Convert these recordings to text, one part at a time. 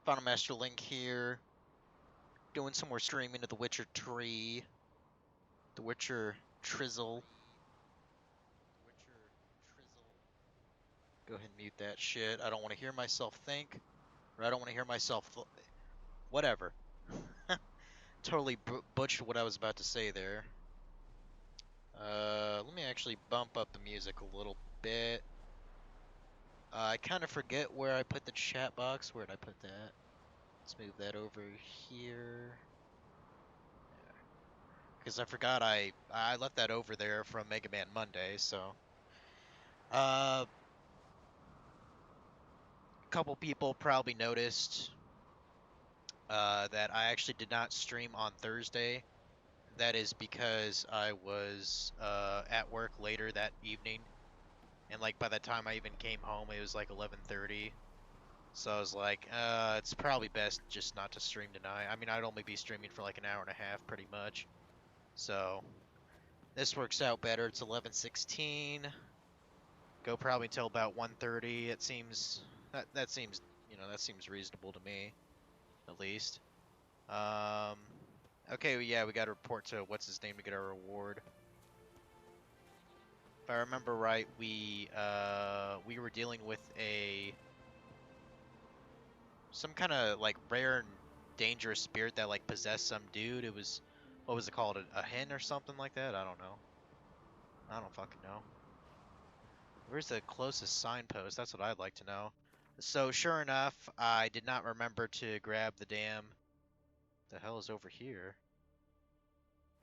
Final Master Link here, doing some more streaming of The Witcher 3, The Witcher Trizzle. Go ahead and mute that shit. I don't want to hear myself think, or I don't want to hear myself. Whatever. Totally butchered what I was about to say there. Let me actually bump up the music a little bit. I kind of forget where I put the chat box. Where did I put that? Let's move that over here. Because I forgot I left that over there from Mega Man Monday, so. A couple people probably noticed that I actually did not stream on Thursday. That is because I was at work later that evening, and like by the time I even came home, it was like 11:30. So I was like, it's probably best just not to stream tonight. I mean, I'd only be streaming for like an hour and a half, pretty much. So this works out better. It's 11:16. Go probably until about 1:30. It seems that seems that seems reasonable to me, at least. Okay, well, yeah, we got to report to what's his name to get our reward. If I remember right, we were dealing with some kind of like rare and dangerous spirit that like possessed some dude. It was, what was it called, a hen or something like that? I don't know. I don't fucking know. Where's the closest signpost? That's what I'd like to know. So sure enough, I did not remember to grab the damn. The hell is over here?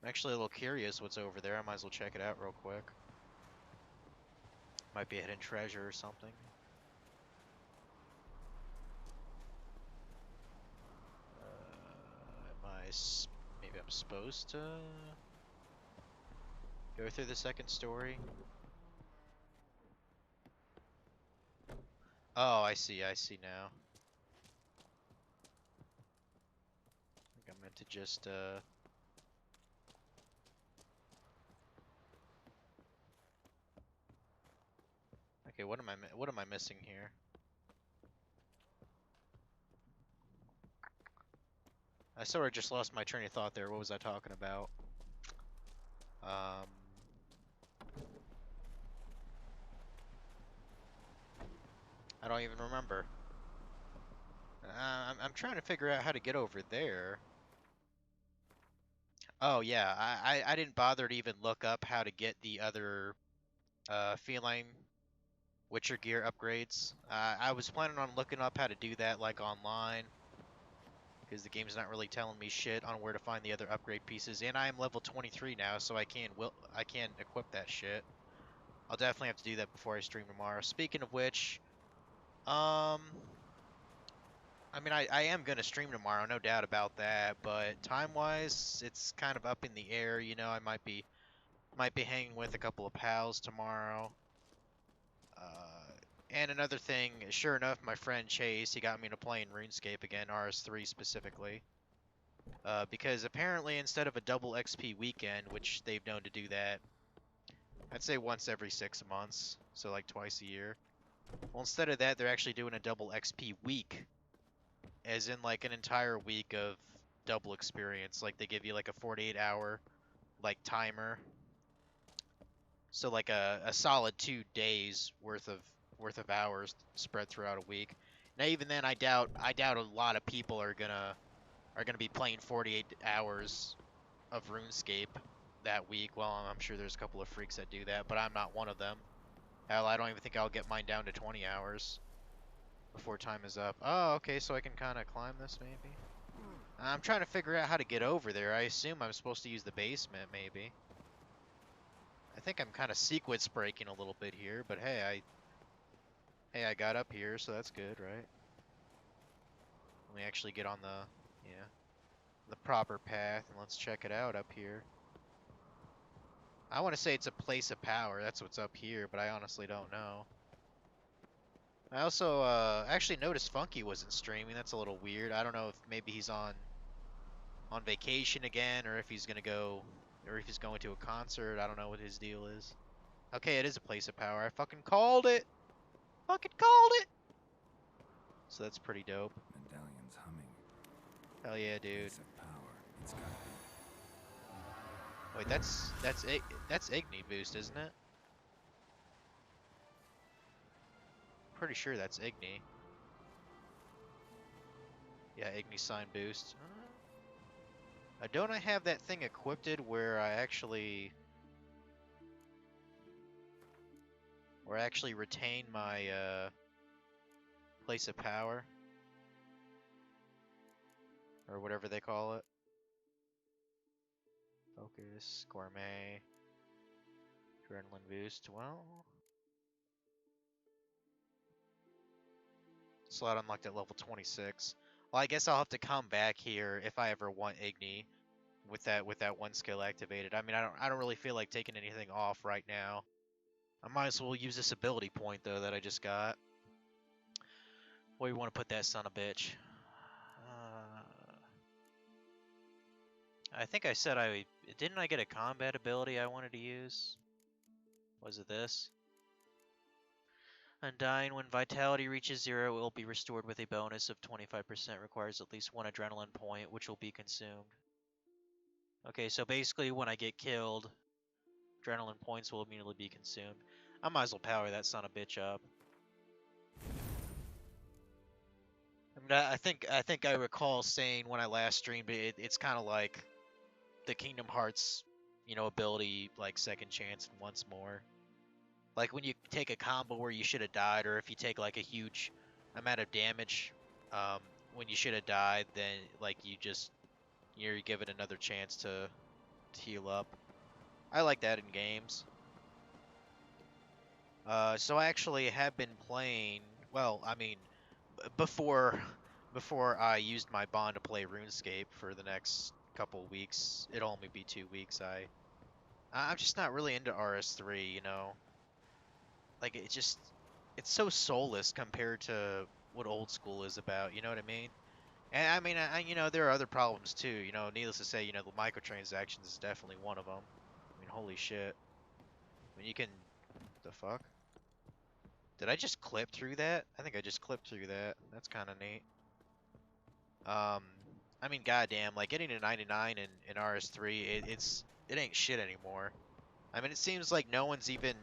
I'm actually a little curious what's over there. I might as well check it out real quick. Might be a hidden treasure or something. Maybe I'm supposed to go through the second story? Oh, I see now. I think I'm meant to just, Okay, what am I missing here? I sort of just lost my train of thought there. What was I talking about? I don't even remember. I'm trying to figure out how to get over there. Oh yeah, I didn't bother to even look up how to get the other feline Witcher gear upgrades. I was planning on looking up how to do that like online, because the game's not really telling me shit on where to find the other upgrade pieces, and I am level 23 now, so I can equip that shit. I'll definitely have to do that before I stream tomorrow. Speaking of which, I mean, I am gonna stream tomorrow, no doubt about that, but time-wise, it's kind of up in the air. You know, I might be hanging with a couple of pals tomorrow. And another thing, sure enough, my friend Chase, he got me into playing RuneScape again, RS3 specifically. Because apparently instead of a double XP weekend, which they've known to do that, I'd say once every 6 months, so like twice a year. Well, instead of that, they're actually doing a double XP week, as in like an entire week of double experience. Like they give you like a 48-hour like timer. So like a solid 2 days worth of hours spread throughout a week. Now even then, I doubt a lot of people are gonna be playing 48 hours of RuneScape that week. Well, I'm sure there's a couple of freaks that do that, but I'm not one of them. Hell, I don't even think I'll get mine down to 20 hours before time is up. Oh, okay, so I can kind of climb this maybe. I'm trying to figure out how to get over there. I assume I'm supposed to use the basement maybe. I think I'm kind of sequence breaking a little bit here, but hey, I got up here, so that's good, right? Let me actually get on the proper path, and let's check it out up here. I want to say it's a place of power. That's what's up here, but I honestly don't know. I also actually noticed Funky wasn't streaming. That's a little weird. I don't know if maybe he's on vacation again, or if he's gonna go, or if he's going to a concert. I don't know what his deal is. Okay, it is a place of power. I fucking called it. Fucking called it. So that's pretty dope. Medallions Hell yeah, dude. Place of power. It's gotta be. Wait, that's Igni boost, isn't it? Pretty sure that's Igni. Yeah, Igni sign boost. Don't I have that thing equipped where I actually retain my place of power or whatever they call it? Focus, gourmet, adrenaline boost. Well, slot unlocked at level 26. Well, I guess I'll have to come back here if I ever want Igni with that one skill activated. I mean, I don't really feel like taking anything off right now. I might as well use this ability point though that I just got. Where you want to put that son of a bitch? I think I said didn't I get a combat ability I wanted to use? Was it this? Undying, when vitality reaches 0, it will be restored with a bonus of 25%. Requires at least 1 adrenaline point, which will be consumed. Okay, so basically when I get killed, adrenaline points will immediately be consumed. I might as well power that son of a bitch up. I mean, I think I recall saying when I last streamed it's kind of like the Kingdom Hearts, ability like second chance and once more. Like when you take a combo where you should have died, or if you take like a huge amount of damage um, when you should have died, then like you give it another chance to heal up. I like that in games. So I actually have been playing. Well, I mean, before I used my bond to play RuneScape for the next couple weeks, it'll only be 2 weeks. I'm just not really into RS3. Like it's so soulless compared to what old school is about. You know what I mean? And I mean, there are other problems too. Needless to say, the microtransactions is definitely one of them. I mean, holy shit. I mean, you can. The fuck? Did I just clip through that? I think I just clipped through that. That's kind of neat. I mean, goddamn, like getting a 99 in RS3, it ain't shit anymore. I mean, it seems like no one's even.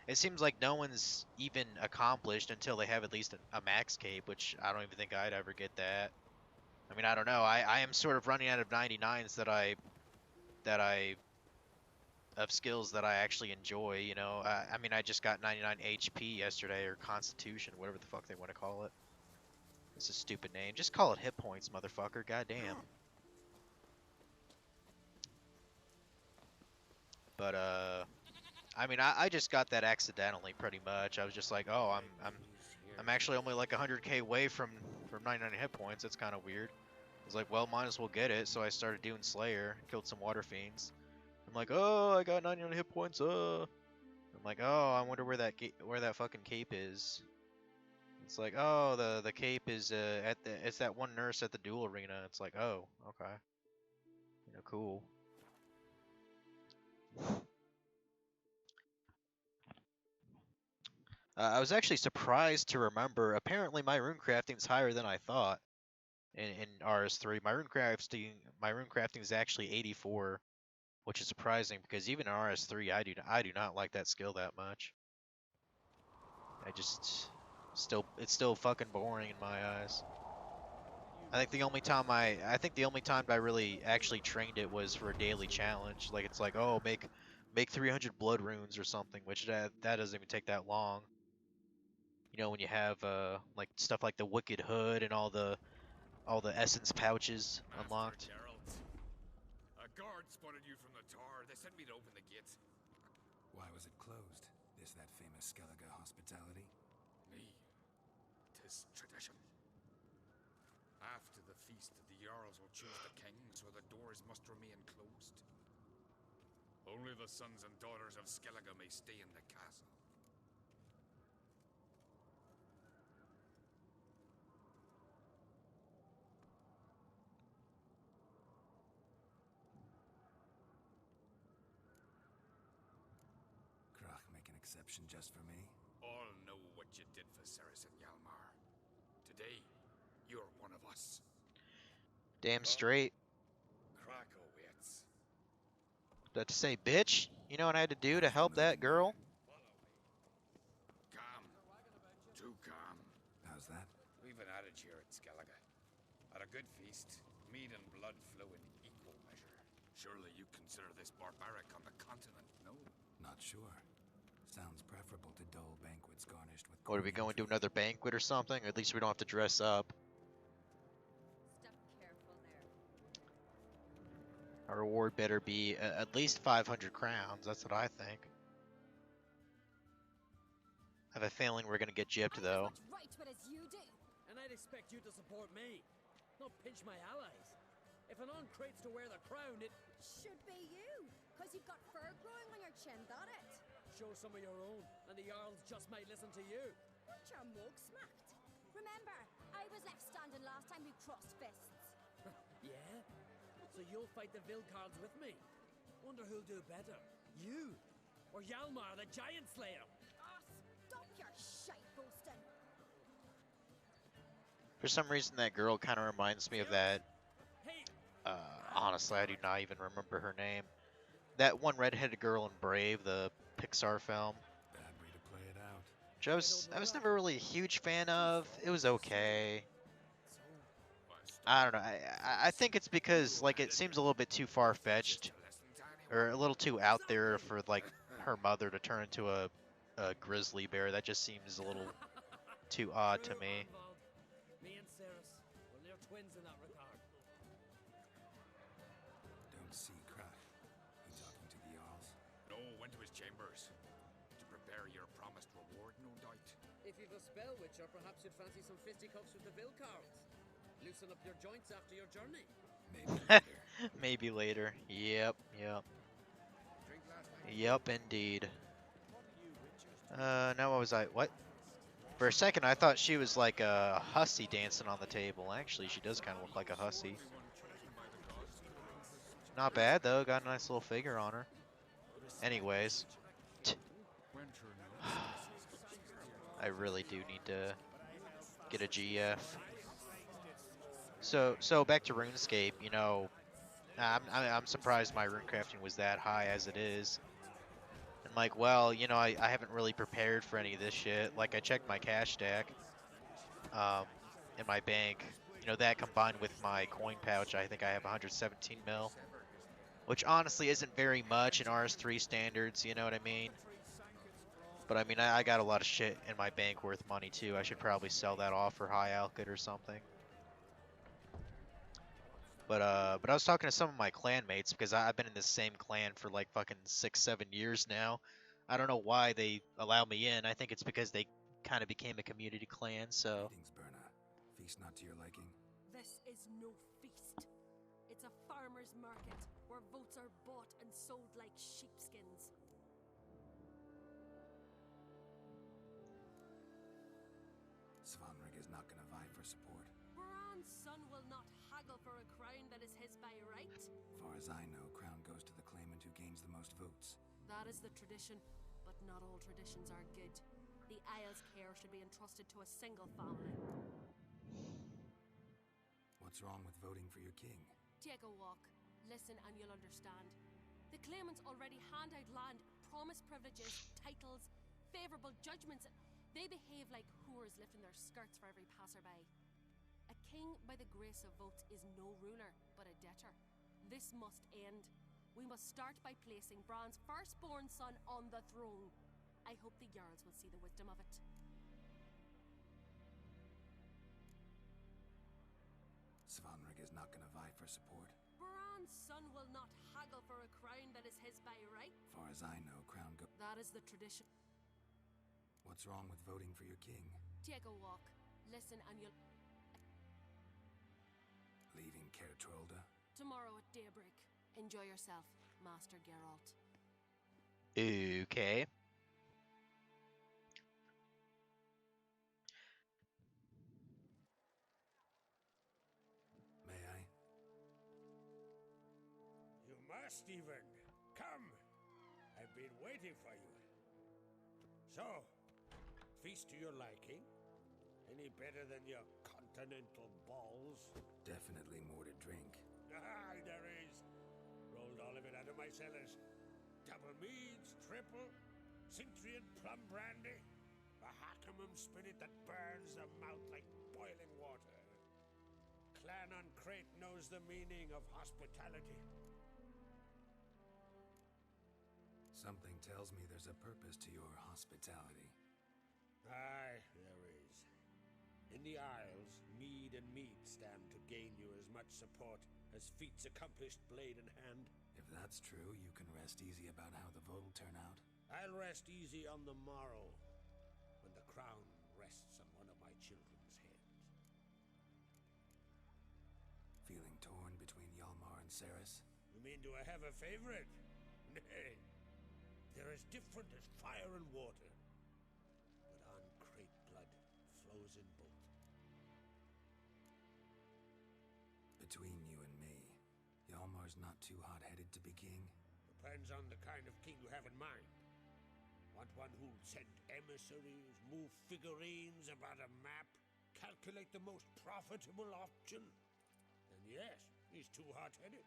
It seems like no one's even accomplished until they have at least a max cape, which I don't even think I'd ever get that. I mean, I don't know. I am sort of running out of 99s that I of skills that I actually enjoy. I mean, I just got 99 HP yesterday, or Constitution, whatever the fuck they want to call it. It's a stupid name. Just call it hit points, motherfucker. Goddamn. But I mean, I just got that accidentally, pretty much. I was just like, oh, I'm actually only like 100k away from 99 hit points. That's kind of weird. I was like, well, might as well get it. So I started doing Slayer, killed some water fiends. I'm like, oh, I got 99 hit points. I'm like, oh, I wonder where that fucking cape is. It's like, oh, the cape is it's that one nurse at the duel arena. It's like, oh, okay, cool. I was actually surprised to remember. Apparently, my rune crafting is higher than I thought in RS3. My rune crafting is actually 84, which is surprising because even in RS3, I do not like that skill that much. It's still fucking boring in my eyes. I think the only time I really actually trained it was for a daily challenge. Like it's like, oh, make 300 blood runes or something, which that doesn't even take that long. When you have like stuff like the Wicked Hood and all the essence pouches unlocked. Geralt. A guard spotted you from the tower. They sent me to open the gate. Why was it closed? Is that famous Skellige hospitality? Me. 'Tis tradition. After the feast, the Jarls will choose the king, so the doors must remain closed. Only the sons and daughters of Skellige may stay in the castle. Crach make an exception just for me? All know what you did for Cerys and Hjalmar. Today, you're one of us. Damn straight. Krakowitz. That to say, bitch, you know what I had to do to help that girl? Calm. Too calm. How's that? We've an adage here at Skellige. At a good feast, meat and blood flow in equal measure. Surely you consider this barbaric on the continent, no? Not sure. Sounds preferable to dull banquets garnished with. What, are we court going to intrigue. another banquet or something? At least we don't have to dress up. Step careful there. Our reward better be at least 500 crowns. That's what I think. I have a feeling we're gonna get gypped though. What's right with as you do. And I'd expect you to support me, not pinch my allies. If an on crates to wear the crown, it Should be you, cause you've got fur growing on your chin, that it? show some of your own, and the Jarls just might listen to you. Want your mug smacked? Remember, I was left standing last time we crossed fists. Yeah? So you'll fight the Vilcards with me? Wonder who'll do better, you or Hjalmar the Giant Slayer? Ah, stop your shite boasting. For some reason, that girl kind of reminds me of that. Hey, Honestly, I do not even remember her name. That one redheaded girl in Brave, the Pixar film, Bad way to play it out. which I was never really a huge fan of. It was okay. I don't know. I think it's because like it seems a little bit too far fetched, or a little too out there for like her mother to turn into a grizzly bear. That just seems a little too odd to true, me. Arnvald. Me and Ceres, well, they're twins in that regard. Don't see Krak. You talking to the Jarls? No, went to his chambers. To prepare your promised reward, no doubt. If you've a spell witcher, perhaps you'd fancy some fisticuffs with the Vilcards. Loosen up your joints after your journey. Maybe later. Maybe later. Yep. Drink last night. Yep, indeed. Now what was I? What? For a second, I thought she was like a hussy dancing on the table. Actually, she does kind of look like a hussy. Not bad though. Got a nice little figure on her. Anyways, I really do need to get a GF. So back to RuneScape. You know, I'm surprised my runecrafting was that high as it is. And like, well, you know, I haven't really prepared for any of this shit. Like, I checked my cash stack, in my bank. You know, that combined with my coin pouch, I think I have 117 mil. Which honestly isn't very much in RS3 standards, you know what I mean? But I mean, I got a lot of shit in my bank worth money too. I should probably sell that off for high output or something. But I was talking to some of my clan mates because I've been in this same clan for like fucking 6-7 years now. I don't know why they allow me in. I think it's because they kind of became a community clan. So Greetings, Berna. Feast not to your liking? This is no feast. It's a farmer's market where votes are bought and sold like sheepskins. Svanrig is not gonna vie for support. Bran's son will not haggle for a crown that is his by right. Far as I know, crown goes to the claimant who gains the most votes. That is the tradition, but not all traditions are good. The Isle's care should be entrusted to a single family. What's wrong with voting for your king? Take a walk, listen, and you'll understand. The claimants already hand out land, promise privileges, titles, favourable judgments. They behave like whores lifting their skirts for every passerby. A king by the grace of votes is no ruler, but a debtor. This must end. We must start by placing Bran's firstborn son on the throne. I hope the Jarls will see the wisdom of it. Svanrig is not gonna vie for support. Bran's son will not haggle for a crown that is his by right. Far as I know, crown go. That is the tradition. What's wrong with voting for your king? Take a walk, listen, and you'll... Leaving Caer Trolda? Tomorrow at daybreak. Enjoy yourself, Master Geralt. okay. May I? You must even. Come. I've been waiting for you. So, feast to your liking? Any better than your continental balls. Definitely more to drink. Aye, there is. Rolled all of it out of my cellars. Double meads, triple, Cintrian plum brandy, a Hackamum spirit that burns the mouth like boiling water. Clan on Crate knows the meaning of hospitality. Something tells me there's a purpose to your hospitality. Aye, there is. In the Isles, mead and meat stand to gain you as much support as feats accomplished blade in hand. If that's true, you can rest easy about how the vote'll turn out. I'll rest easy on the morrow, when the crown rests on one of my children's heads. Feeling torn between Yalmar and Ceres? You mean, do I have a favorite? Nay. They're as different as fire and water. But on Crate blood flows in both. Between you and me, Yalmar's not too hot-headed to be king. Depends on the kind of king you have in mind. Want one who'll send emissaries, move figurines about a map, calculate the most profitable option? Then yes, he's too hot-headed.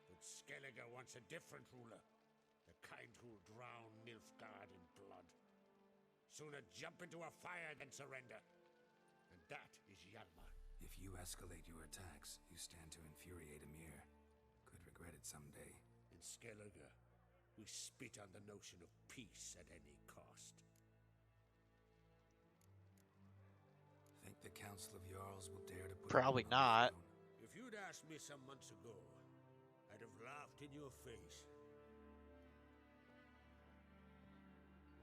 But Skellige wants a different ruler. The kind who'll drown Nilfgaard in blood. Sooner jump into a fire than surrender. And that is Hjalmar. If you escalate your attacks, you stand to infuriate Emir. Could regret it someday. In Skellige, we spit on the notion of peace at any cost. Think the Council of Jarls will dare to put Probably you on the not. throne? If you'd asked me some months ago, I'd have laughed in your face.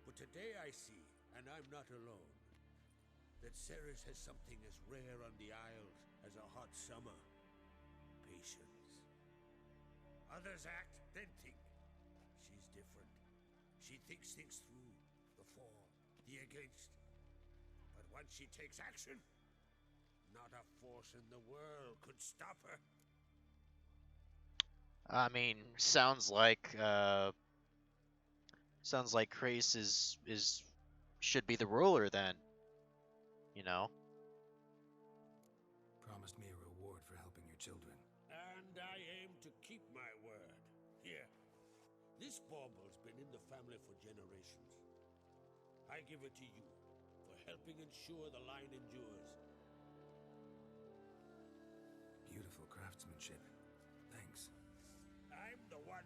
But today I see, and I'm not alone, that Ceres has something as rare on the Isles as a hot summer. Patience. Others act, then think. She's different. She thinks things through. The for, the against. But once she takes action, not a force in the world could stop her. I mean, sounds like Krace is should be the ruler then. You know? Promised me a reward for helping your children. And I aim to keep my word. Here. This bauble's been in the family for generations. I give it to you for helping ensure the line endures. Beautiful craftsmanship. Thanks. I'm the one.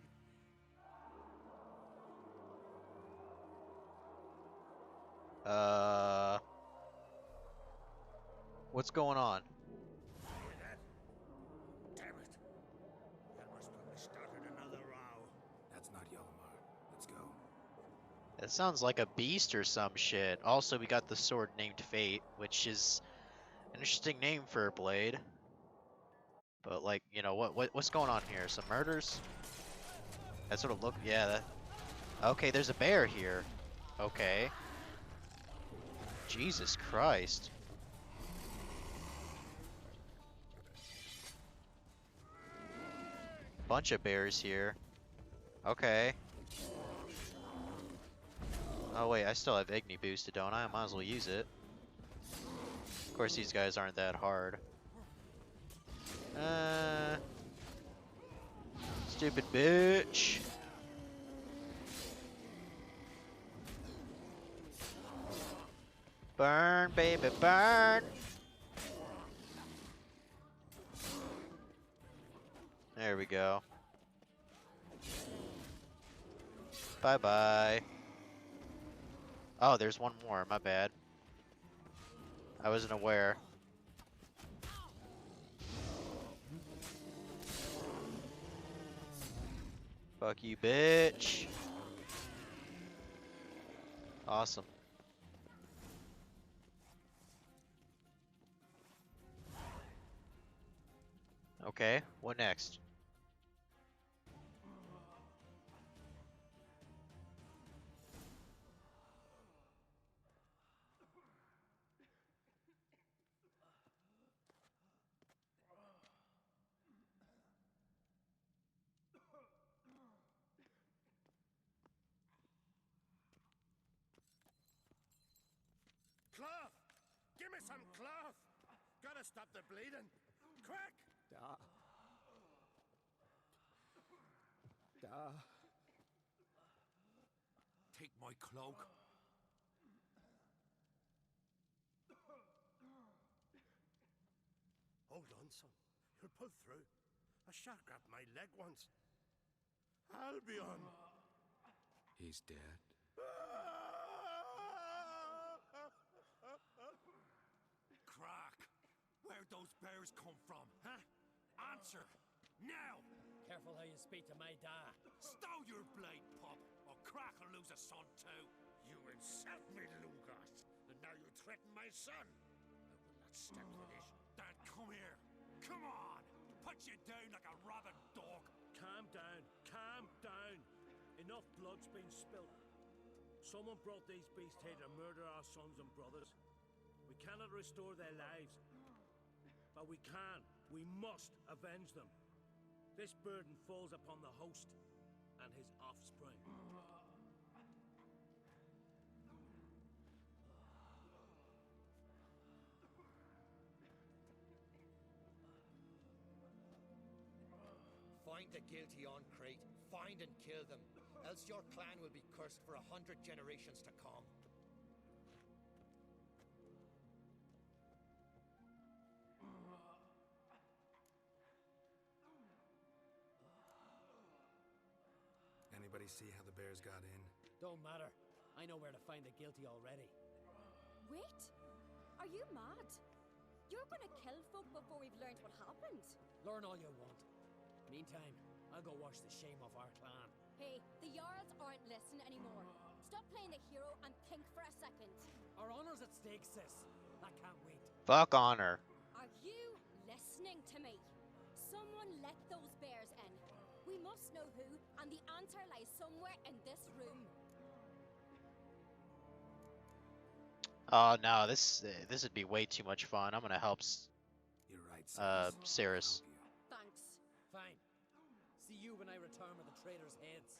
What's going on? Hear that? Damn it. That must have started another row. That's not Yalmar. Let's go. That sounds like a beast or some shit. Also, we got the sword named Fate, which is an interesting name for a blade. But like, you know, what's going on here? Some murders? That sort of look, yeah. Okay, there's a bear here. Okay. Jesus Christ. Bunch of bears here. Okay. Oh wait, I still have Igni boosted, don't I? I might as well use it. Of course, these guys aren't that hard. Stupid bitch. Burn, baby, burn. There we go. Bye-bye. Oh, there's one more. My bad. I wasn't aware. Fuck you, bitch. Awesome. Okay, what next? Cloth! Give me some cloth! Got Gotta stop the bleeding. Quick! Da. Da. Take my cloak. Hold on, son. You'll pull through. A shark grabbed my leg once. Albion! He's dead. Crack! Where'd those bears come from, huh? Answer! Now! Careful how you speak to my da. Stow your blade, pup, or Crack will lose a son too. You insult me, Lugas, and now you threaten my son. I will not stand for this. Dad, come here. Come on! Put you down like a rabid dog. Calm down. Calm down. Enough blood's been spilt. Someone brought these beasts here to murder our sons and brothers. We cannot restore their lives. But we can. We must avenge them. This burden falls upon the host and his offspring. Find the guilty on Crete, find and kill them, else your clan will be cursed for 100 generations to come. Anybody see how the bears got in? Don't matter. I know where to find the guilty already. Wait! Are you mad? You're gonna kill folk before we've learned what happened. Learn all you want. Meantime, I'll go wash the shame off our clan. Hey, the Jarls aren't listening anymore. Stop playing the hero and think for a second. Our honor's at stake, sis. That can't wait. Fuck honor. Are you listening to me? Someone let those bears in. We must know who, and the answer lies somewhere in this room. Oh no, this would be way too much fun. I'm gonna help You're right, Ceres. Thanks. Fine. See you when I return with the traitors' heads.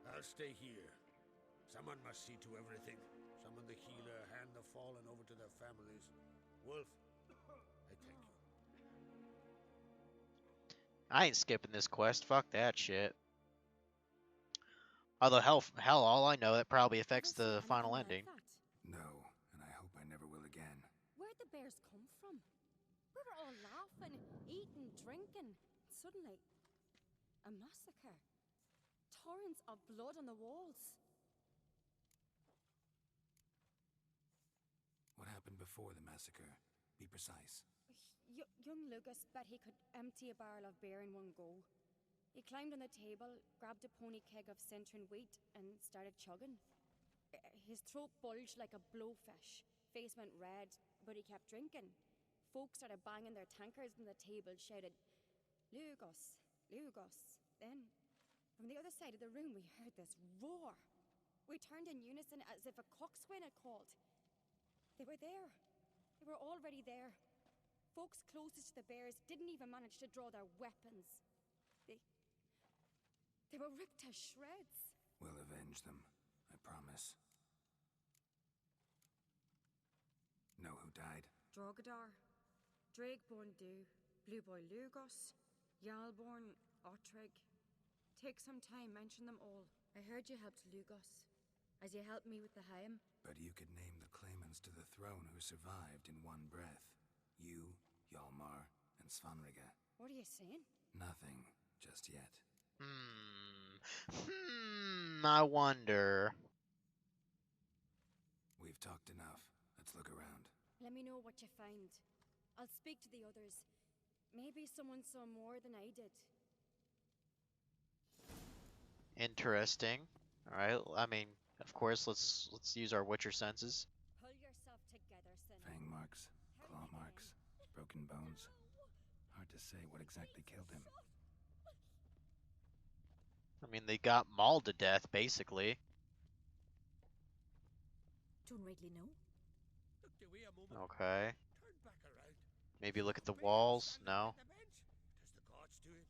I'll stay here. Someone must see to everything. Summon the healer, hand the fallen over to their families. Wolf, I thank you. I ain't skipping this quest. Fuck that shit. Although hell, all I know that probably affects Ever the see final anything ending. like that? No, and I hope I never will again. Where'd the bears come from? We were all laughing, eating, drinking. Suddenly, a massacre. Torrents of blood on the walls. What happened before the massacre? Be precise. Young Lucas bet he could empty a barrel of beer in one go. He climbed on the table, grabbed a pony keg of Cintron wheat, and started chugging. His throat bulged like a blowfish. Face went red, but he kept drinking. Folks started banging their tankards on the table, shouted, "Lugos, Lugos." Then, from the other side of the room, we heard this roar. We turned in unison as if a coxswain had called. They were there. They were already there. Folks closest to the bears didn't even manage to draw their weapons. They were ripped to shreds. We'll avenge them, I promise. Know who died? Drogadar, Drakeborn Du, Blueboy Lugos, Yalborn, Ottrig. Take some time, mention them all. I heard you helped Lugos, as you helped me with the Haim. But you could name the claimants to the throne who survived in one breath. You, Hjalmar, and Svanrige. What are you saying? Nothing, just yet. I wonder. We've talked enough. Let's look around. Let me know what you find. I'll speak to the others. Maybe someone saw more than I did. Interesting. All right. I mean, of course, let's use our Witcher senses. Pull yourself together, Sin. Fang marks, claw marks, broken bones. Hard to say what exactly killed him. I mean, they got mauled to death, basically. Don't rightly know. Look away a moment. Okay. Turn back around. Maybe look at the walls. No. Does the gods do it?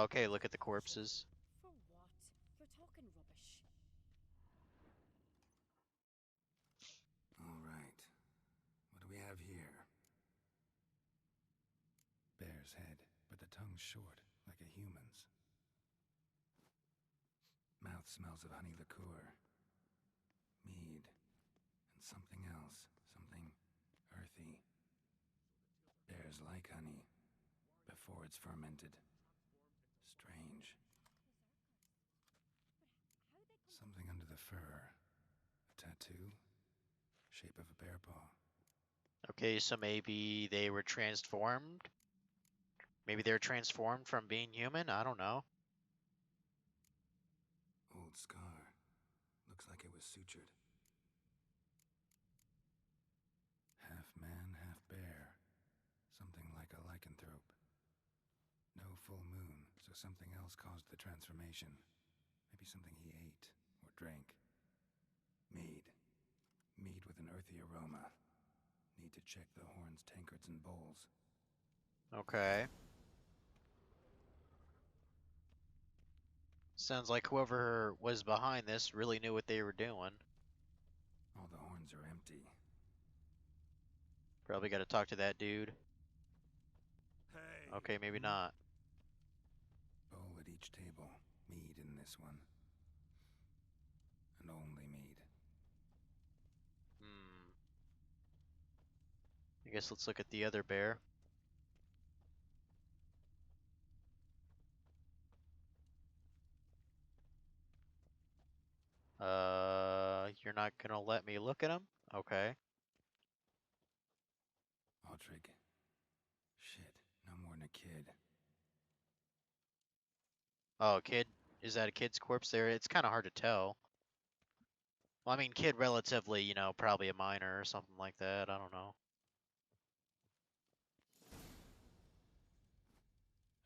Okay, look at the corpses. For what? You're talking rubbish. All right. What do we have here? bear's head, but the tongue's short, like a human's. Mouth smells of honey liqueur, mead, and something else, something earthy. Bears like honey before it's fermented. Strange. Something under the fur. A tattoo? Shape of a bear paw. Okay, so maybe they were transformed? Maybe they're transformed from being human? I don't know. Old scar. Looks like it was sutured. Half man, half bear. Something like a lycanthrope. No full moon, so something else caused the transformation. Maybe something he ate or drank. Mead. Mead with an earthy aroma. Need to check the horns, tankards, and bowls. Okay. Sounds like whoever was behind this really knew what they were doing. All the horns are empty. Probably got to talk to that dude. Hey. Okay, maybe not. Bowl at each table. Mead in this one. And only mead. I guess let's look at the other bear. You're not gonna let me look at him? Okay. Aldrich. Shit, no more than a kid. Oh, kid? Is that a kid's corpse there? It's kind of hard to tell. Well, I mean, kid relatively, you know, probably a minor or something like that. I don't know.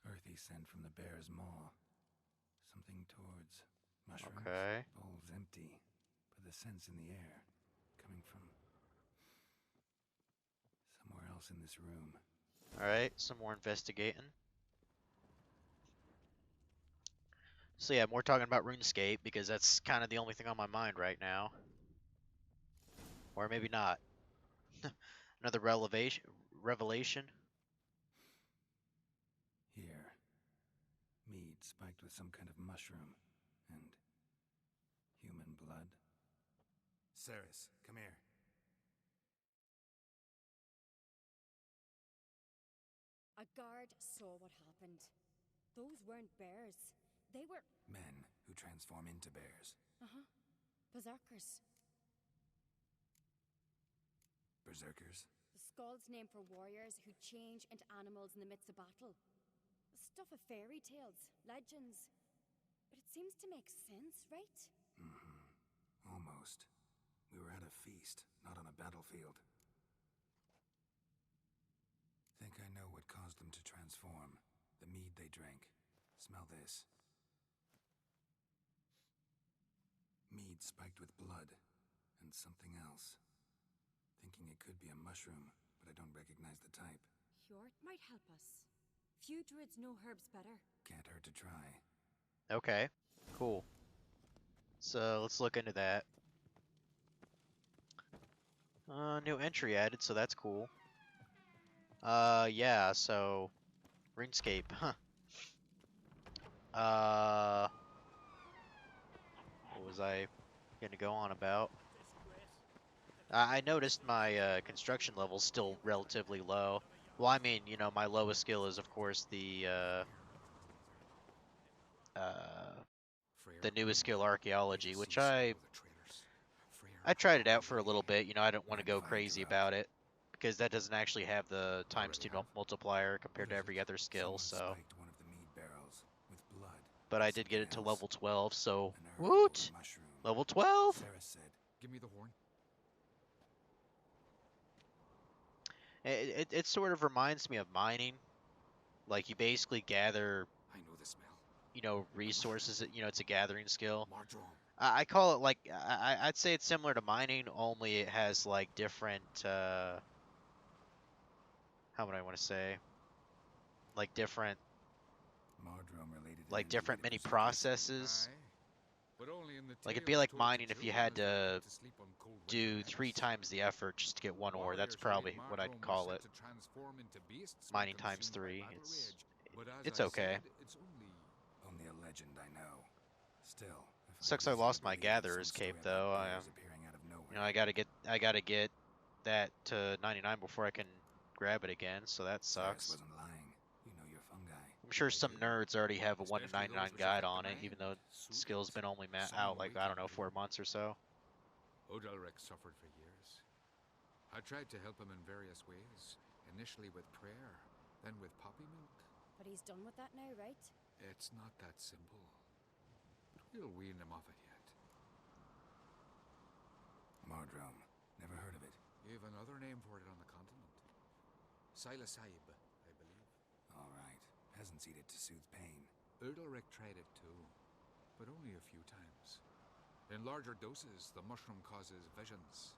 Earthy scent from the bear's maw. Something towards mushrooms. Okay. Bowl's empty, but the scent's in the air. Coming from somewhere else in this room. Alright, some more investigating. So yeah, more talking about RuneScape, because that's kind of the only thing on my mind right now. Or maybe not. Another revelation? Here. Mead spiked with some kind of mushroom. And human blood. Ceres, come here. A guard saw what happened. Those weren't bears. They were... Men who transform into bears. Uh-huh. Berserkers. Berserkers? The skull's name for warriors who change into animals in the midst of battle. The stuff of fairy tales, legends. But it seems to make sense, right? Mm-hmm. Almost. We were at a feast, not on a battlefield. Think I know what caused them to transform. The mead they drank. Smell this. Mead spiked with blood. And something else. Thinking it could be a mushroom, but I don't recognize the type. Hjort might help us. Few druids know herbs better. Can't hurt to try. Okay, cool. So let's look into that. New entry added, so that's cool. Yeah, so RuneScape, huh. What was I gonna go on about? I noticed my construction level's still relatively low. Well, I mean, you know, my lowest skill is, of course, the newest skill, archaeology, which I tried it out for a little bit. You know, I don't want to go crazy about it because that doesn't actually have the ×2 multiplier compared to every other skill. So, but I did get it to level 12. So, woot! Level 12. Sarah said, Give me the horn. It sort of reminds me of mining. Like, you basically gather, I know the smell. you know, resources. You know, it's a gathering skill. Mardrome. I call it like I'd say it's similar to mining, only it has like different. How would I want to say? Like different, Mardrome related like different mini processes. But only in the Like, it'd tale be like told mining if you children had as they to put sleep on cold do winter 3 nights. times the effort just to get 1 ore. That's Warriors probably raid what I'd Markholm were call set it. to transform into beasts when Mining times consumed by 3. battle rage. But as It's I okay. said, it's only Only a legend, I know. Still, I Sucks find I it easy lost to my believe in gatherer's some cape story though. about bears appearing out of nowhere. You know, I gotta get that to 99 before I can grab it again, so that Cyrus sucks. wasn't lying. You know your fungi. I'm sure I some do. nerds already have a 1 to especially 99 those which guide affect on the it, even though mind, the skill's been only Some out like, I don't know, waiting 4 room. months or so. Odalric suffered for years. I tried to help him in various ways. Initially with prayer, then with poppy milk. But he's done with that now, right? It's not that simple. But we'll wean him off it yet. Mardrome. Never heard of it. You've another name for it on the continent. Psilocybe, I believe. All right. Peasants eat it to soothe pain. Odalric tried it too, but only a few times. In larger doses, the mushroom causes visions,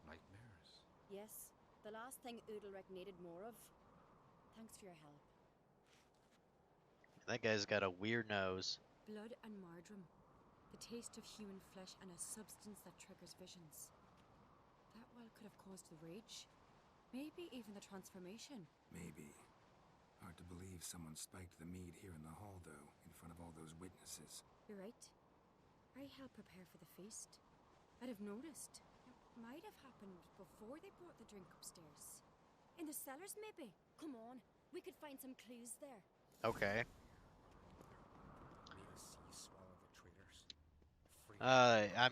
nightmares. Yes, the last thing Udalric needed more of. Thanks for your help. That guy's got a weird nose. Blood and Mardrome. The taste of human flesh and a substance that triggers visions. That well could have caused the rage. Maybe even the transformation. Maybe. Hard to believe someone spiked the mead here in the hall, though, in front of all those witnesses. You're right. I helped prepare for the feast. I'd have noticed. It might have happened before they brought the drink upstairs. In the cellars, maybe? Come on, we could find some clues there. Okay. May the sea swallow the traitors. Free I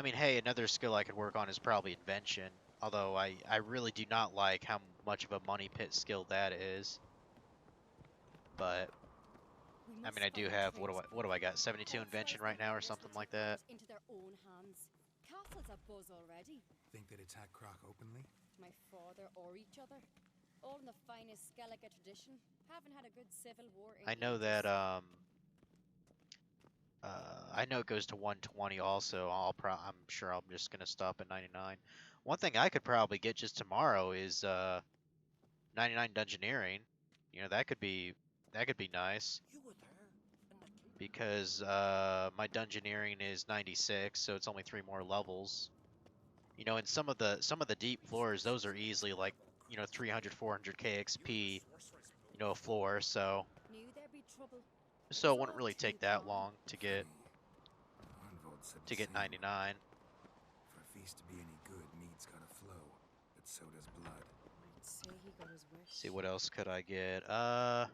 mean, hey, another skill I could work on is probably invention. Although I really do not like how much of a money pit skill that is. But We I must mean, I do find have trace what do I got? 72 Authorized invention right now or invaders something will like take that. matters into their own hands. Castle's a buzz already. Think they'd attack Croc openly? My father or each other. All in the finest Skellige tradition. Haven't had a good civil war in I know ages. that I know it goes to 120 also. I'm sure I'm just gonna stop at 99. One thing I could probably get just tomorrow is 99 dungeoneering. You know, that could be nice You were there, and the king. because my dungeoneering is 96, so it's only 3 more levels. You know, in some of the deep floors, those are easily like, you know, 300 400k XP, you know, a floor, so Knew there'd be trouble. it wouldn't really take that long to get Funny. Arnvold said the same. 99. For a feast to be any good, mead's gotta flow, but so does blood. I'd say he got his wish. See, what else could I get? I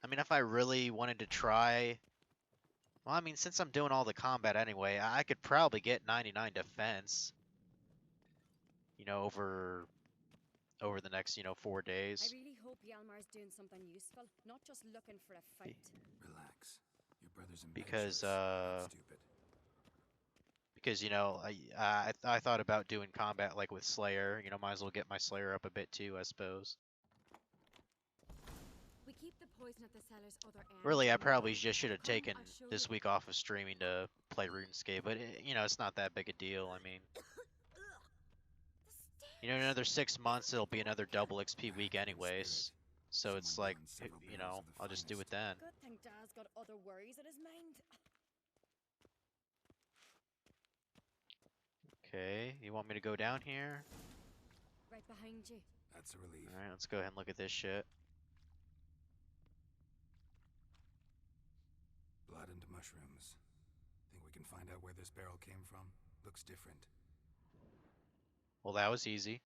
mean, if I really wanted to try, well, I mean, since I'm doing all the combat anyway, I could probably get 99 defense, you know, over the next, you know, 4 I days. really hope Hjalmar's doing something useful, not just looking for a fight. Relax. Your brother's Because, impetuous, stupid. Because, you know, I thought about doing combat like with Slayer, you know, might as well get my Slayer up a bit too, I suppose. We keep the poison at the cellar's other end. Really, I and probably then just should have come, taken I'll show this you. week off of streaming to play RuneScape, but, you know, it's not that big a deal, I mean. You know, in another 6 months, it'll be another double XP week anyways. So it's Someone like, burned several you barrels know, of the I'll just do it finest. then. Good thing Dad's got other worries in his mind. Okay, you want me to go down here? Right behind you. That's a relief. Alright, let's go ahead and look at this shit. Blood and mushrooms. Think we can find out where this barrel came from? Looks different. Well, that was easy.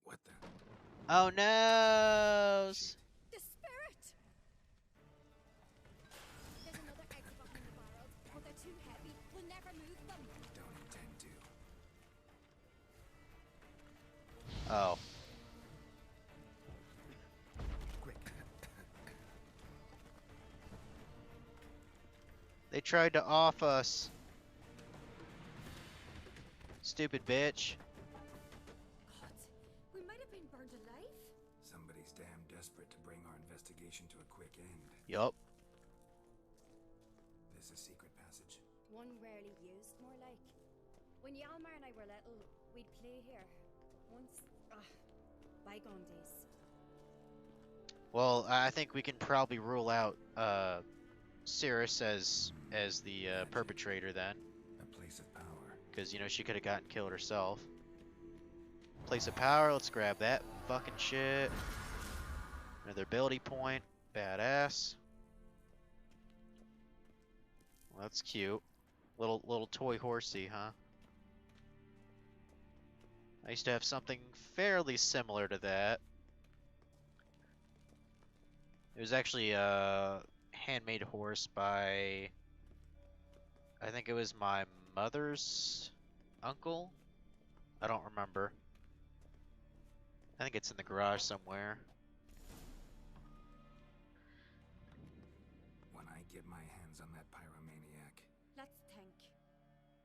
What the? Oh no! The spirit! There's another exit behind the barrels, but they're too heavy. We'll never move them. Don't intend to. Oh. Quick. They tried to off us. Stupid bitch. God, we might have been burned alive. Somebody's damn desperate to bring our investigation to a quick end. Yup. This a secret passage? One rarely used, more like. When Hjalmar and I were little, we'd play here. Once, bygone days. Well, I think we can probably rule out Cirrus as the perpetrator then, A place of power. because you know she could have gotten killed herself. Place of power. Let's grab that fucking shit. Another ability point. Badass. Well, that's cute. Little toy horsey, huh? I used to have something fairly similar to that. It was actually a handmade horse by, I think it was my mother's uncle? I don't remember. I think it's in the garage somewhere. When I get my hands on that pyromaniac. Let's think.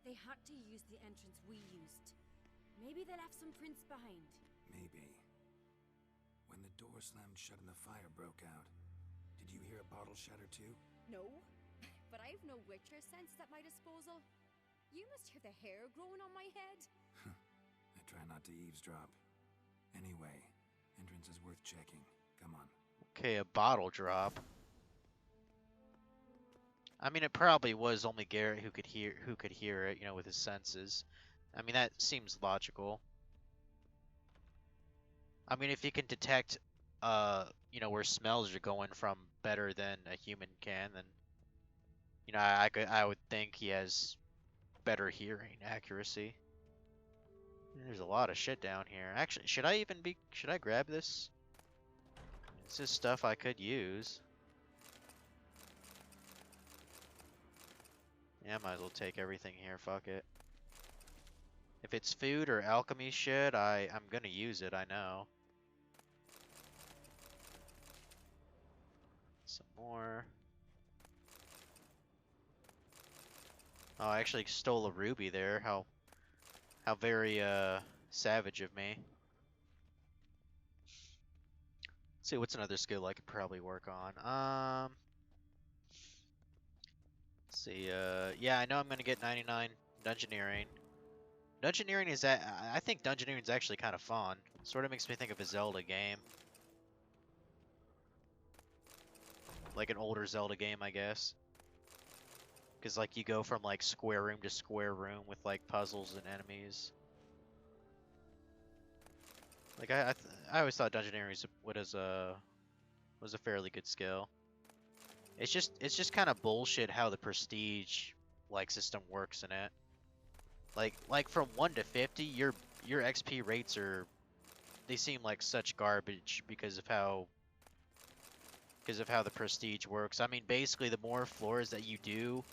They had to use the entrance we used. Maybe they left some prints behind. Maybe. When the door slammed shut and the fire broke out, did you hear a bottle shatter too? No, but I've no Witcher senses at my disposal. You must hear the hair growing on my head. I try not to eavesdrop. Anyway, entrance is worth checking. Come on. Okay, a bottle drop. I mean, it probably was only Garrett who could hear it, you know, with his senses. I mean, that seems logical. I mean, if you can detect, you know, where smells are going from better than a human can, then, you know, I would think he has better hearing accuracy. There's a lot of shit down here. Actually, should I grab this? This is stuff I could use. Yeah, might as well take everything here, fuck it. If it's food or alchemy shit, I'm gonna use it, I know. Some more. Oh, I actually stole a ruby there. How very savage of me. Let's see, what's another skill I could probably work on? Let's see, yeah, I know I'm gonna get 99 Dungeoneering. Dungeoneering is I think Dungeoneering is actually kind of fun. Sort of makes me think of a Zelda game. Like an older Zelda game, I guess. Because, like, you go from, like, square room to square room with, like, puzzles and enemies. Like, I always thought Dungeoneering was a fairly good skill. It's just kind of bullshit how the prestige, like, system works in it. Like from 1 to 50, your XP rates they seem like such garbage because of how the prestige works. I mean, basically, the more floors that you do,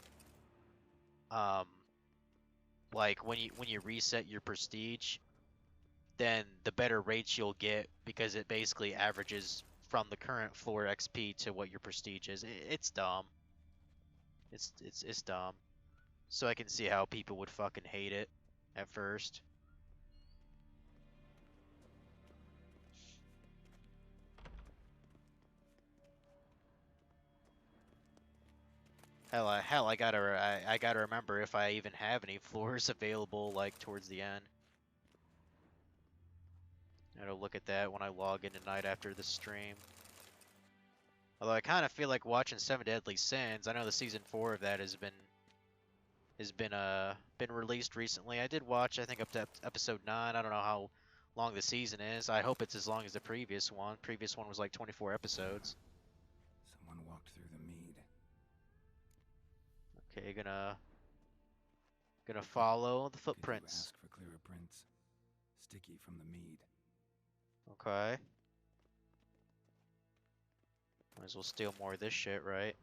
like when you reset your prestige, then the better rates you'll get because it basically averages from the current floor XP to what your prestige is. It's dumb. It's dumb. So I can see how people would fucking hate it at first. Hell, I gotta remember if I even have any floors available, like, towards the end. I gotta look at that when I log in tonight after the stream. Although I kind of feel like watching Seven Deadly Sins. I know the season 4 of that has been released recently. I did watch, I think, up to episode 9. I don't know how long the season is. I hope it's as long as the previous one. Previous one was like 24 episodes. Someone walked through the mead. Okay, gonna follow the Could you footprints. ask for clearer prints? Sticky from the mead. Okay. Might as well steal more of this shit, right?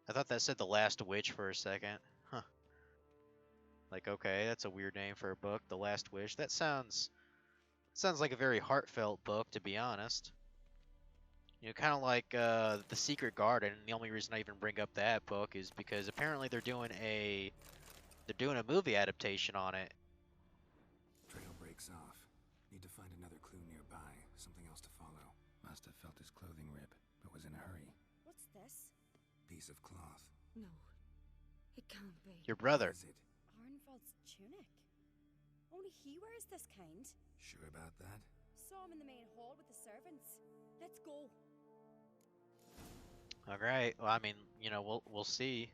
I thought that said The Last Witch for a second. Huh. Like, okay, that's a weird name for a book, The Last Wish. That sounds like a very heartfelt book, to be honest. You know, kind of like The Secret Garden. The only reason I even bring up that book is because apparently they're doing a movie adaptation on it. Trail breaks off. Need to find another clue nearby. Something else to follow. Must have felt his clothing rip, but was in a hurry. What's this? Piece of cloth. No, it can't be. Your brother. Is it? Arnvald's tunic. Only he wears this kind. Sure about that? Saw him in the main hall with the servants. Let's go. All right. Well, I mean, you know, we'll see.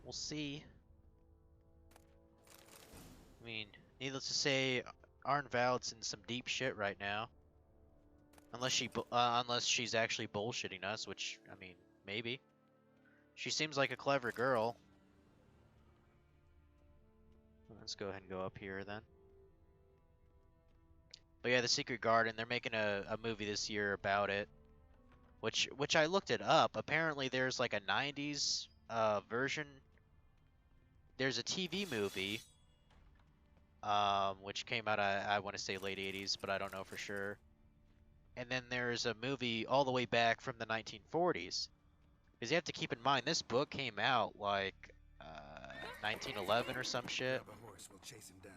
We'll see. I mean, needless to say, Arnvald's in some deep shit right now. Unless she's actually bullshitting us, which I mean, maybe. She seems like a clever girl. Let's go ahead and go up here then. But yeah, The Secret Garden, they're making a movie this year about it. Which I looked it up. Apparently there's like a 90s version. There's a TV movie which came out I want to say late 80s, but I don't know for sure. And then there's a movie all the way back from the 1940s. Because you have to keep in mind this book came out like 1911 or some shit. Grab a horse, we'll chase him down.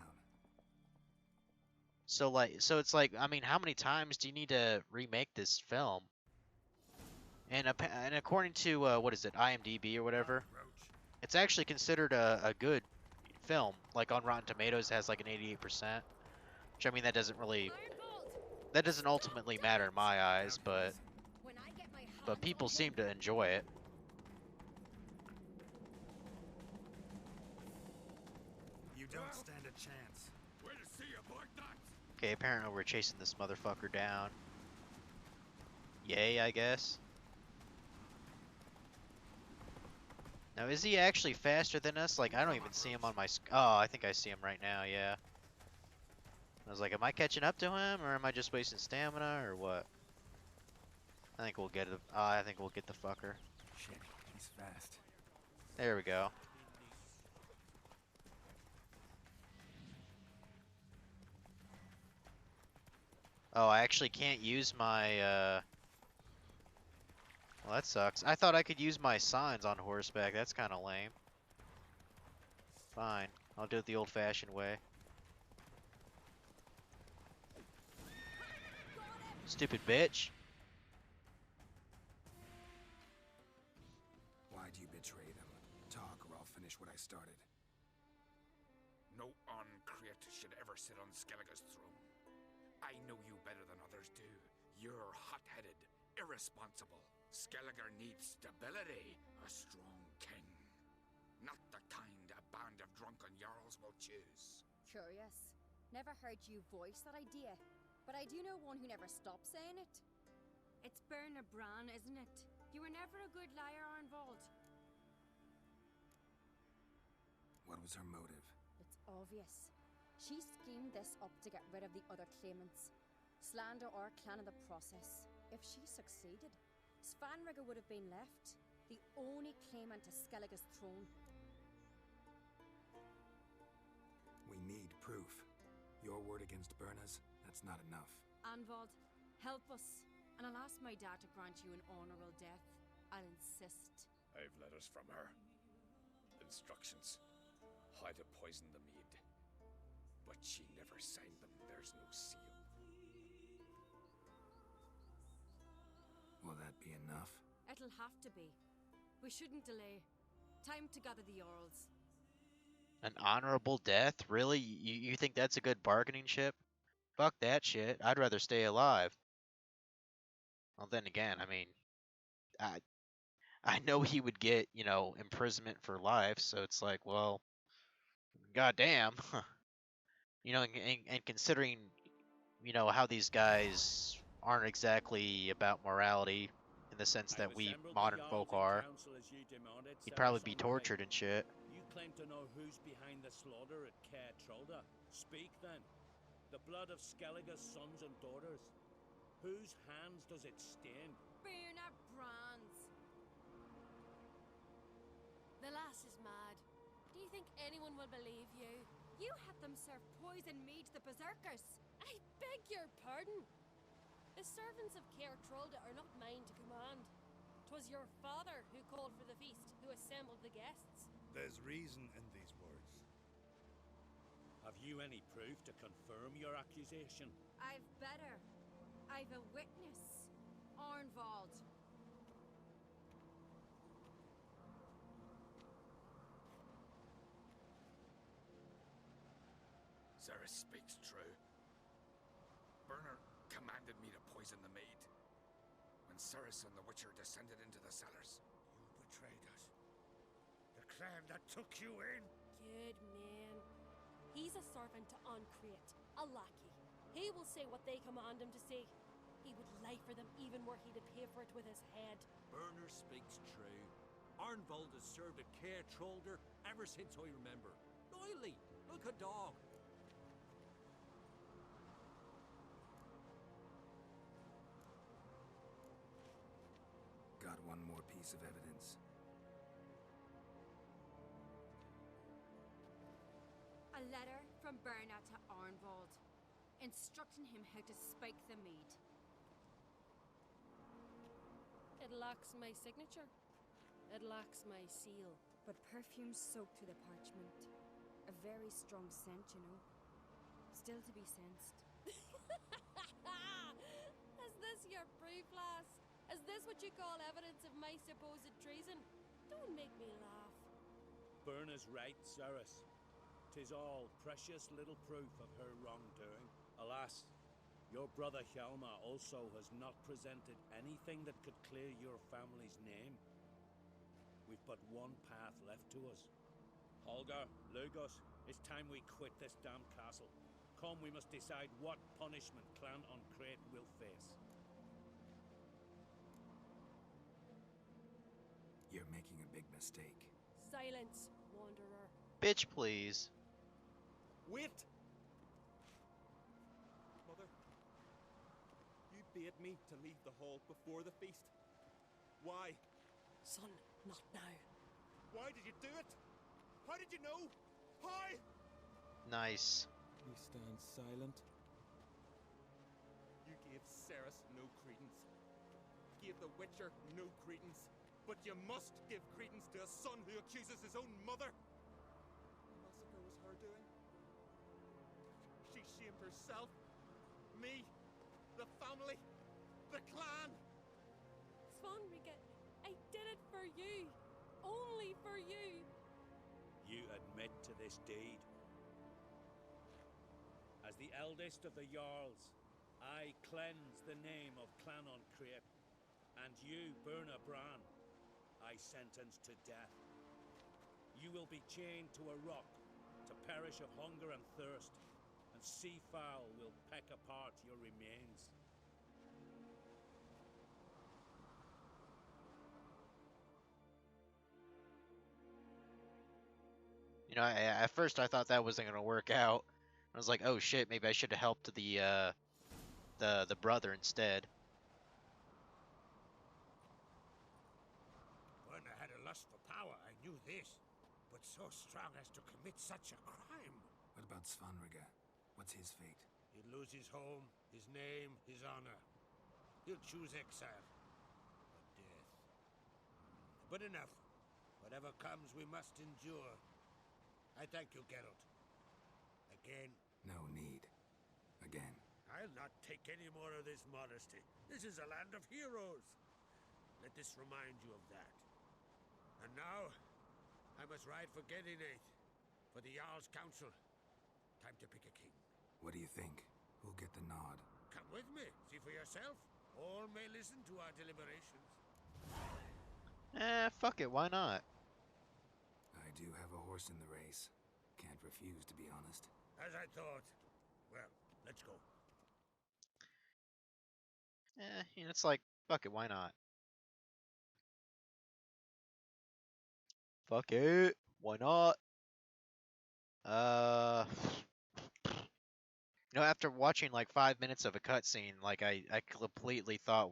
So it's like, I mean, how many times do you need to remake this film? And according to what is it, IMDb or whatever, it's actually considered a good film. Like on Rotten Tomatoes, it has like an 88%. Which I mean, that doesn't ultimately matter in my eyes, but people seem to enjoy it. You don't stand a chance. Where to see you, boy, that? Okay, apparently we're chasing this motherfucker down. Yay, I guess. Now, is he actually faster than us? Like, I don't even see him on my oh, I think I see him right now, yeah. I was like, am I catching up to him, or am I just wasting stamina, or what? I think we'll get it. I think we'll get the fucker. Shit, he's fast. There we go. Oh, I actually can't use my, well, that sucks. I thought I could use my signs on horseback. That's kind of lame. Fine. I'll do it the old-fashioned way. Stupid bitch. Why do you betray them? Talk or I'll finish what I started. No uncreate should ever sit on Skellige's throne. I know you better than others do. You're hot-headed, irresponsible. Skellige needs stability, a strong king. Not the kind a band of drunken jarls will choose. Curious. Never heard you voice that idea, but I do know one who never stops saying it. It's Berna Bran, isn't it? You were never a good liar, Arnvald. What was her motive? It's obvious. She schemed this up to get rid of the other claimants. Slander our clan in the process. If she succeeded, Svanrigger would have been left, the only claimant to Skellige's throne. We need proof. Your word against Berna's, that's not enough. Arnvald, help us, and I'll ask my dad to grant you an honorable death. I'll insist. I've letters from her. Instructions. How to poison the mead. But she never signed them. There's no seal. Will that be enough? It'll have to be. We shouldn't delay. Time to gather the Jarls. An honorable death? Really? You think that's a good bargaining chip? Fuck that shit. I'd rather stay alive. Well, then again, I mean, I know he would get, you know, imprisonment for life, so it's like, well, goddamn. You know, and considering, you know, how these guys aren't exactly about morality in the sense that we modern folk are, he'd probably be tortured and shit. You claim to know who's behind the slaughter at Caer Trolda. Speak then. The blood of Skellige's sons and daughters. Whose hands does it stain? Berna Bran's. The lass is mad. Do you think anyone will believe you? You had them serve poison mead to the berserkers. I beg your pardon. The servants of Caer Trolda are not mine to command. 'Twas your father who called for the feast, who assembled the guests. There's reason in these words. Have you any proof to confirm your accusation? I've better. I've a witness. Arnvald. Sarah speaks true. Berner commanded me to poison the maid. When Cerys and the Witcher descended into the cellars. You betrayed us. The clan that took you in. Good man. He's a servant to Ancrate, a lackey. He will say what they command him to say. He would lie for them even were he to pay for it with his head. Burner speaks true. Arnvold has served a care trollder ever since I remember. Loyally, like a dog. Got one more piece of evidence. A letter from Berna to Arnvold, instructing him how to spike the mead. It lacks my signature. It lacks my seal. But perfume soaked through the parchment. A very strong scent, you know. Still to be sensed. Is this your proof, lass? Is this what you call evidence of my supposed treason? Don't make me laugh. Berna's right, Cerys. 'Tis all precious little proof of her wrongdoing. Alas, your brother Hjalmar also has not presented anything that could clear your family's name. We've but one path left to us. Holger, Lugos, it's time we quit this damn castle. Come, we must decide what punishment Clan Ancrate will face. You're making a big mistake. Silence, wanderer. Bitch, please. Wait! Mother, you bade me to leave the hall before the feast. Why? Son, not now. Why did you do it? How did you know? How? Nice. He stands silent. You gave Cerys no credence. Gave the Witcher no credence. But you must give credence to a son who accuses his own mother. The massacre was her doing. She shamed herself, me, the family, the clan. Svanrika, I did it for you. Only for you. You admit to this deed. As the eldest of the Jarls, I cleanse the name of Clan Ancrate, and you, Berna Bran, I sentence to death. You will be chained to a rock to perish of hunger and thirst, and seafowl will peck apart your remains. You know, at first I thought that wasn't gonna work out. I was like, oh shit, maybe I should have helped the brother instead. Berna had a lust for power, I knew this. But so strong as to commit such a crime. What about Svanrika? What's his fate? He'll lose his home, his name, his honor. He'll choose exile. Or death. But enough. Whatever comes, we must endure. I thank you, Geralt. Again. No need. Again. I'll not take any more of this modesty. This is a land of heroes. Let this remind you of that. And now, I must ride for Gedinate, for the Jarl's Council. Time to pick a king. What do you think? Who'll get the nod? Come with me, see for yourself. All may listen to our deliberations. Fuck it, why not? I do have a horse in the race. Can't refuse, to be honest. As I thought. Well, let's go. You know, it's like, fuck it, why not? Fuck it, why not? You know, after watching like 5 minutes of a cutscene, like I completely thought